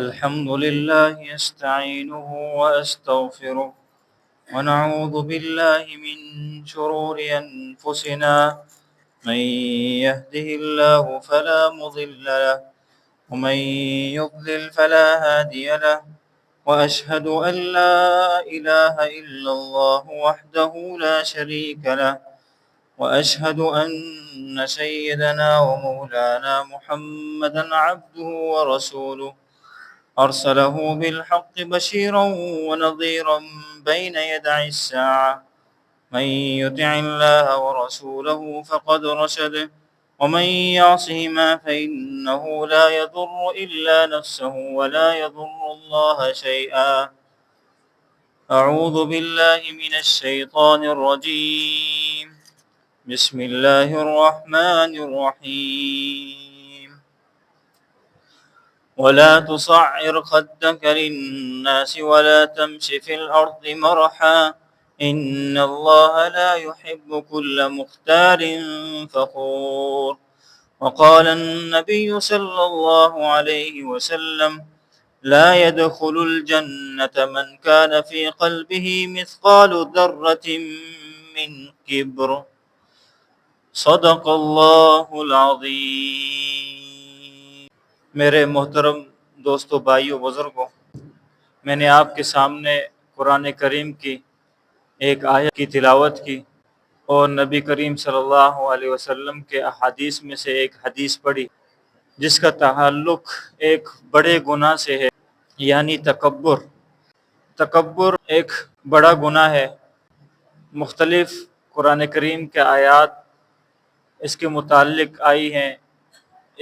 الحمد لله يستعينه وأستغفره ونعوذ بالله من شرور أنفسنا من يهده الله فلا مضل له ومن يضلل فلا هادي له وأشهد أن لا إله إلا الله وحده لا شريك له وأشهد أن سيدنا ومولانا محمدا عبده ورسوله أرسله بالحق بشيرا ونظيرا بين يدي الساعة من يطع الله ورسوله فقد رشد ومن يعصهما فإنه لا يضر إلا نفسه ولا يضر الله شيئا أعوذ بالله من الشيطان الرجيم بسم الله الرحمن الرحيم ولا تصعر خدك للناس ولا تمش في الأرض مرحا إن الله لا يحب كل مختال فخور وقال النبي صلى الله عليه وسلم لا يدخل الجنة من كان في قلبه مثقال ذرة من كبر صدق اللہ العظیم۔ میرے محترم دوستو، بھائیو، بزرگوں، میں نے آپ کے سامنے قرآن کریم کی ایک آیت کی تلاوت کی اور نبی کریم صلی اللہ علیہ وسلم کے احادیث میں سے ایک حدیث پڑھی جس کا تعلق ایک بڑے گناہ سے ہے، یعنی تکبر۔ تکبر ایک بڑا گناہ ہے۔ مختلف قرآن کریم کے آیات اس کے متعلق آئی ہیں،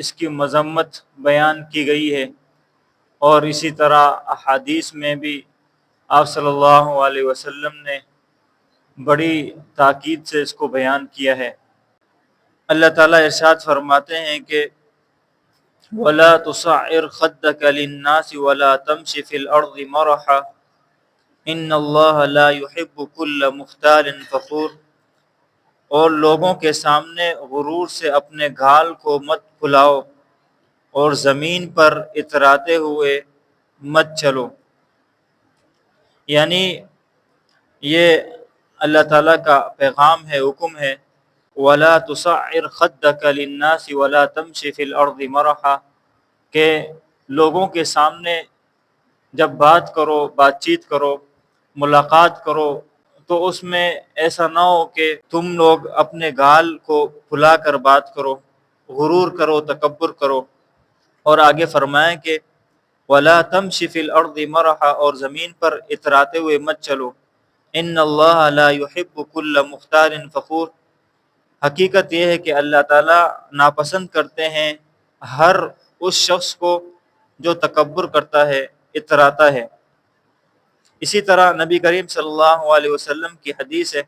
اس کی مذمت بیان کی گئی ہے، اور اسی طرح احادیث میں بھی آپ صلی اللہ علیہ وسلم نے بڑی تاکید سے اس کو بیان کیا ہے۔ اللہ تعالیٰ ارشاد فرماتے ہیں کہ وَلَا تُصَعِّرْ خَدَّكَ لِلنَّاسِ وَلَا تَمْشِ فِي الْأَرْضِ مَرَحًا إِنَّ اللَّهَ لَا يُحِبُّ كُلَّ مُخْتَالٍ فَخُورٍ، اور لوگوں کے سامنے غرور سے اپنے گھال کو مت پھلاؤ اور زمین پر اتراتے ہوئے مت چلو۔ یعنی یہ اللہ تعالیٰ کا پیغام ہے، حکم ہے، وَلَا تُصَعِّرْ خَدَّكَ لِلنَّاسِ وَلَا تَمْشِ فِي الْأَرْضِ مَرَحًا، کہ لوگوں کے سامنے جب بات کرو، بات چیت کرو، ملاقات کرو، تو اس میں ایسا نہ ہو کہ تم لوگ اپنے گال کو پھلا کر بات کرو، غرور کرو، تکبر کرو۔ اور آگے فرمائیں کہ وَلَا تَمْشِ فِي الْأَرْضِ مَرَحًا، اور زمین پر اتراتے ہوئے مت چلو۔ إِنَّ اللَّهَ لَا يُحِبُّ كُلَّ مُخْتَالٍ فَخُورٍ، حقیقت یہ ہے کہ اللہ تعالیٰ ناپسند کرتے ہیں ہر اس شخص کو جو تکبر کرتا ہے، اتراتا ہے۔ اسی طرح نبی کریم صلی اللہ علیہ وسلم کی حدیث ہے،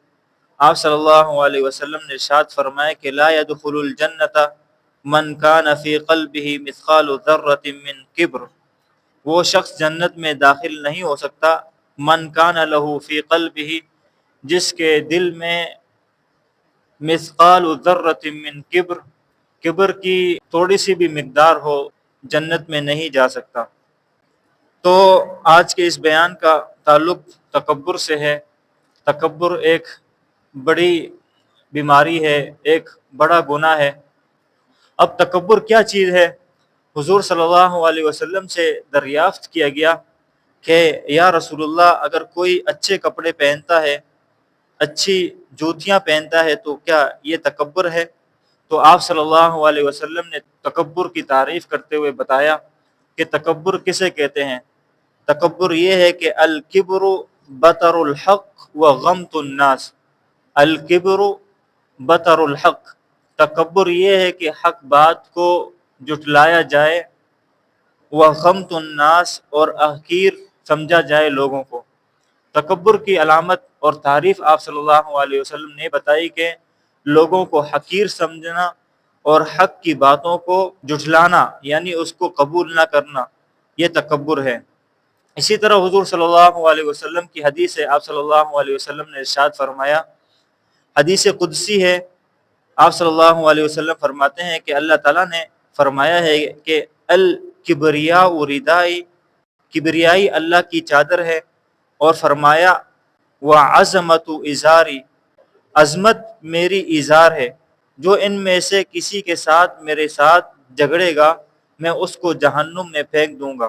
آپ صلی اللہ علیہ وسلم نے ارشاد فرمایا کہ لا يدخل الجنت من كان في قلبه مثقال ذرة من کبر، وہ شخص جنت میں داخل نہیں ہو سکتا من كان له في قلبه، جس کے دل میں مثقال ذرة من کبر، کبر کی تھوڑی سی بھی مقدار ہو، جنت میں نہیں جا سکتا۔ تو آج کے اس بیان کا تعلق تکبر سے ہے۔ تکبر ایک بڑی بیماری ہے، ایک بڑا گناہ ہے۔ اب تکبر کیا چیز ہے؟ حضور صلی اللہ علیہ وسلم سے دریافت کیا گیا کہ یا رسول اللہ، اگر کوئی اچھے کپڑے پہنتا ہے، اچھی جوتیاں پہنتا ہے، تو کیا یہ تکبر ہے؟ تو آپ صلی اللہ علیہ وسلم نے تکبر کی تعریف کرتے ہوئے بتایا کہ تکبر کسے کہتے ہیں۔ تکبر یہ ہے کہ الکبر بطر الحق و غمط الناس، الکبر بطر الحق، تکبر یہ ہے کہ حق بات کو جھٹلایا جائے، و غمط الناس، اور حقیر سمجھا جائے لوگوں کو۔ تکبر کی علامت اور تعریف آپ صلی اللہ علیہ وسلم نے بتائی کہ لوگوں کو حقیر سمجھنا اور حق کی باتوں کو جھٹلانا، یعنی اس کو قبول نہ کرنا، یہ تکبر ہے۔ اسی طرح حضور صلی اللہ علیہ وسلم کی حدیث ہے، آپ صلی اللہ علیہ وسلم نے ارشاد فرمایا، حدیث قدسی ہے، آپ صلی اللہ علیہ وسلم فرماتے ہیں کہ اللہ تعالیٰ نے فرمایا ہے کہ الکبریاء ردائی کبریائی اللہ کی چادر ہے، اور فرمایا وعظمت ازاری، عظمت میری ازار ہے، جو ان میں سے کسی کے ساتھ میرے ساتھ جھگڑے گا میں اس کو جہنم میں پھینک دوں گا۔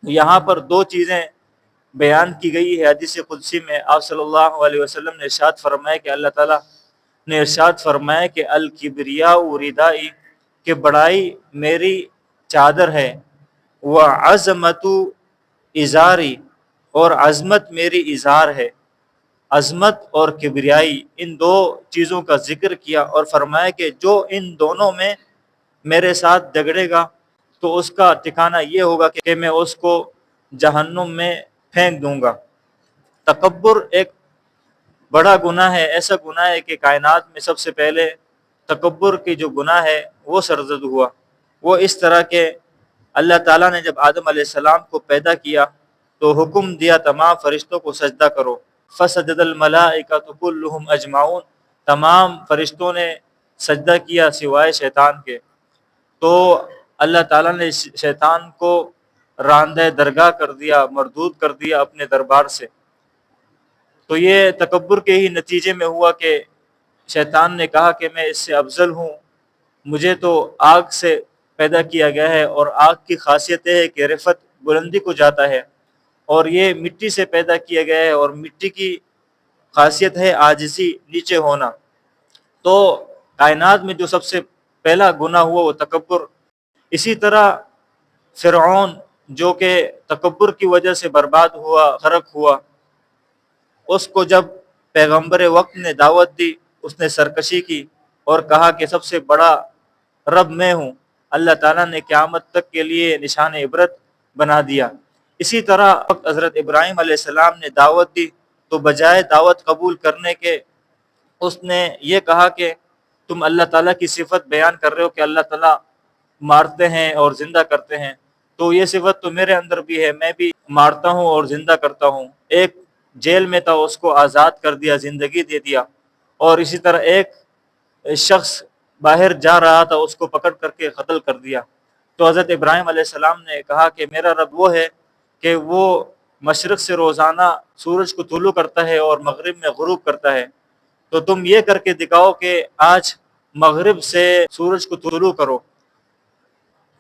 یہاں پر دو چیزیں بیان کی گئی ہے حدیث قدسی میں۔ آپ صلی اللہ علیہ وسلم نے ارشاد فرمایا کہ اللہ تعالیٰ نے ارشاد فرمایا کہ الکبریاء ردائی، کہ بڑائی میری چادر ہے، وعظمت ازاری، اور عظمت میری ازار ہے۔ عظمت اور کبریائی، ان دو چیزوں کا ذکر کیا اور فرمایا کہ جو ان دونوں میں میرے ساتھ جھگڑے گا تو اس کا ٹھکانہ یہ ہوگا کہ میں اس کو جہنم میں پھینک دوں گا۔ تکبر ایک بڑا گناہ ہے، ایسا گناہ ہے کہ کائنات میں سب سے پہلے تکبر کی جو گناہ ہے وہ سرزد ہوا۔ وہ اس طرح کہ اللہ تعالیٰ نے جب آدم علیہ السلام کو پیدا کیا تو حکم دیا تمام فرشتوں کو سجدہ کرو، فسجد الملائکۃ کلھم اجمعون، تمام فرشتوں نے سجدہ کیا سوائے شیطان کے۔ تو اللہ تعالیٰ نے شیطان کو راندہ درگاہ کر دیا، مردود کر دیا اپنے دربار سے۔ تو یہ تکبر کے ہی نتیجے میں ہوا کہ شیطان نے کہا کہ میں اس سے افضل ہوں، مجھے تو آگ سے پیدا کیا گیا ہے، اور آگ کی خاصیت یہ ہے کہ رفعت بلندی کو جاتا ہے، اور یہ مٹی سے پیدا کیا گیا ہے، اور مٹی کی خاصیت ہے عاجزی، نیچے ہونا۔ تو کائنات میں جو سب سے پہلا گناہ ہوا وہ تکبر۔ اسی طرح فرعون جو کہ تکبر کی وجہ سے برباد ہوا، غرق ہوا، اس کو جب پیغمبر وقت نے دعوت دی، اس نے سرکشی کی اور کہا کہ سب سے بڑا رب میں ہوں، اللہ تعالیٰ نے قیامت تک کے لیے نشان عبرت بنا دیا۔ اسی طرح حضرت ابراہیم علیہ السلام نے دعوت دی تو بجائے دعوت قبول کرنے کے اس نے یہ کہا کہ تم اللہ تعالیٰ کی صفت بیان کر رہے ہو کہ اللہ تعالیٰ مارتے ہیں اور زندہ کرتے ہیں، تو یہ صفت تو میرے اندر بھی ہے، میں بھی مارتا ہوں اور زندہ کرتا ہوں۔ ایک جیل میں تھا، اس کو آزاد کر دیا، زندگی دے دیا، اور اسی طرح ایک شخص باہر جا رہا تھا، اس کو پکڑ کر کے قتل کر دیا۔ تو حضرت ابراہیم علیہ السلام نے کہا کہ میرا رب وہ ہے کہ وہ مشرق سے روزانہ سورج کو طلوع کرتا ہے اور مغرب میں غروب کرتا ہے، تو تم یہ کر کے دکھاؤ کہ آج مغرب سے سورج کو طلوع کرو۔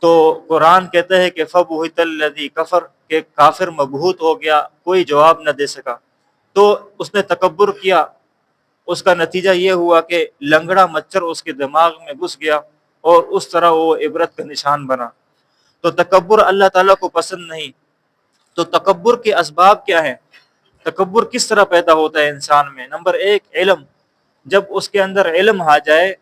تو قرآن کہتا ہے کہ فَبُہِتَ الَّذِي کفر، کہ کافر مبہوت ہو گیا، کوئی جواب نہ دے سکا۔ تو اس نے تکبر کیا، اس کا نتیجہ یہ ہوا کہ لنگڑا مچھر اس کے دماغ میں گھس گیا اور اس طرح وہ عبرت کا نشان بنا۔ تو تکبر اللہ تعالیٰ کو پسند نہیں۔ تو تکبر کے اسباب کیا ہیں؟ تکبر کس طرح پیدا ہوتا ہے انسان میں؟ نمبر ایک، علم۔ جب اس کے اندر علم آ جائے،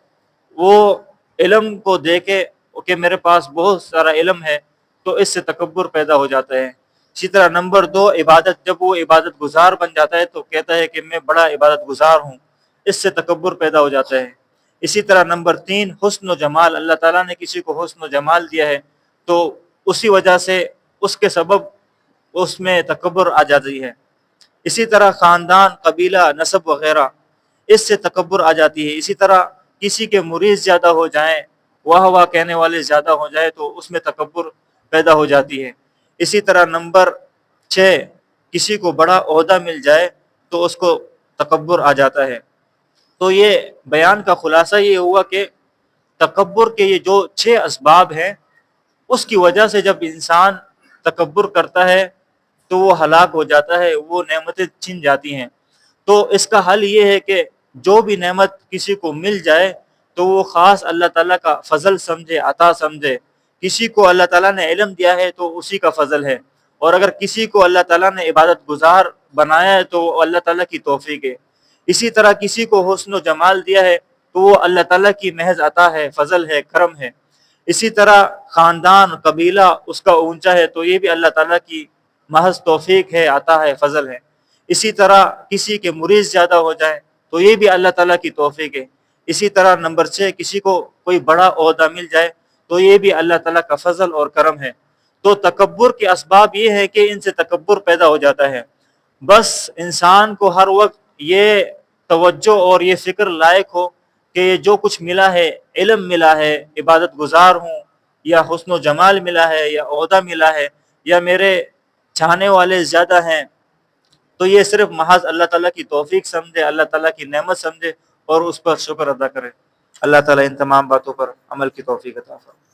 وہ علم کو دیکھے کہ میرے پاس بہت سارا علم ہے، تو اس سے تکبر پیدا ہو جاتا ہے۔ اسی طرح نمبر دو، عبادت۔ جب وہ عبادت گزار بن جاتا ہے تو کہتا ہے کہ میں بڑا عبادت گزار ہوں، اس سے تکبر پیدا ہو جاتا ہے۔ اسی طرح نمبر تین، حسن و جمال۔ اللہ تعالیٰ نے کسی کو حسن و جمال دیا ہے تو اسی وجہ سے اس کے سبب اس میں تکبر آ جاتی ہے۔ اسی طرح خاندان، قبیلہ، نسب وغیرہ، اس سے تکبر آ جاتی ہے۔ اسی طرح کسی کے مرید زیادہ ہو جائیں، واہ واہ کہنے والے زیادہ ہو جائے تو اس میں تکبر پیدا ہو جاتی ہے۔ اسی طرح نمبر 6، کسی کو بڑا عہدہ مل جائے تو اس کو تکبر آ جاتا ہے۔ تو یہ بیان کا خلاصہ یہ ہوا کہ تکبر کے یہ جو 6 اسباب ہیں، اس کی وجہ سے جب انسان تکبر کرتا ہے تو وہ ہلاک ہو جاتا ہے، وہ نعمتیں چھن جاتی ہیں۔ تو اس کا حل یہ ہے کہ جو بھی نعمت کسی کو مل جائے تو وہ خاص اللہ تعالیٰ کا فضل سمجھے، عطا سمجھے۔ کسی کو اللہ تعالیٰ نے علم دیا ہے تو اسی کا فضل ہے، اور اگر کسی کو اللہ تعالیٰ نے عبادت گزار بنایا ہے تو اللہ تعالیٰ کی توفیق ہے۔ اسی طرح کسی کو حسن و جمال دیا ہے تو وہ اللہ تعالیٰ کی محض عطا ہے، فضل ہے، کرم ہے۔ اسی طرح خاندان، قبیلہ اس کا اونچا ہے تو یہ بھی اللہ تعالیٰ کی محض توفیق ہے، عطا ہے، فضل ہے۔ اسی طرح کسی کے مرید زیادہ ہو جائیں تو یہ بھی اللہ تعالیٰ کی توفیق ہے۔ اسی طرح نمبر 6، کسی کو کوئی بڑا عہدہ مل جائے تو یہ بھی اللہ تعالیٰ کا فضل اور کرم ہے۔ تو تکبر کے اسباب یہ ہے کہ ان سے تکبر پیدا ہو جاتا ہے۔ بس انسان کو ہر وقت یہ توجہ اور یہ فکر لائق ہو کہ یہ جو کچھ ملا ہے، علم ملا ہے، عبادت گزار ہوں، یا حسن و جمال ملا ہے، یا عہدہ ملا ہے، یا میرے چاہنے والے زیادہ ہیں تو یہ صرف محض اللہ تعالیٰ کی توفیق سمجھے، اللہ تعالیٰ کی نعمت سمجھے اور اس پر شکر ادا کرے۔ اللہ تعالیٰ ان تمام باتوں پر عمل کی توفیق عطا فرمائے۔